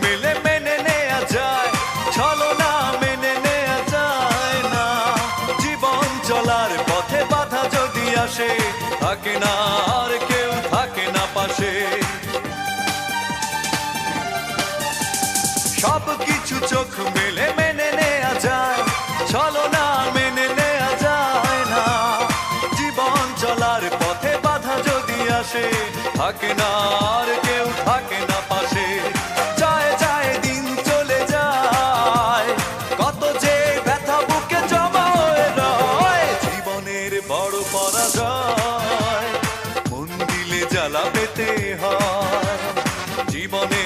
মেলে মেনে নেয়া যায়, ছলনা মেনে নেয়া যায় না। জীবন চলার পথে বাধা যদি আসে, থাকে না আর কেউ, থাকে না পাশে। সব কিছু চোখ মেলে মেনে নেয়া যায়, ছলনা মেনে নেয়া যায় না। জীবন চলার পথে বাধা যদি আসে, থাকে না আর কেউ, থাকে না পাশে। যায় যায় দিন চলে যায়, কত যে ব্যথা বুকে জমা হয়ে রয়। জীবনের বড় পরাজয়, মন দিলে জ্বালা পেতে হয়। জীবনে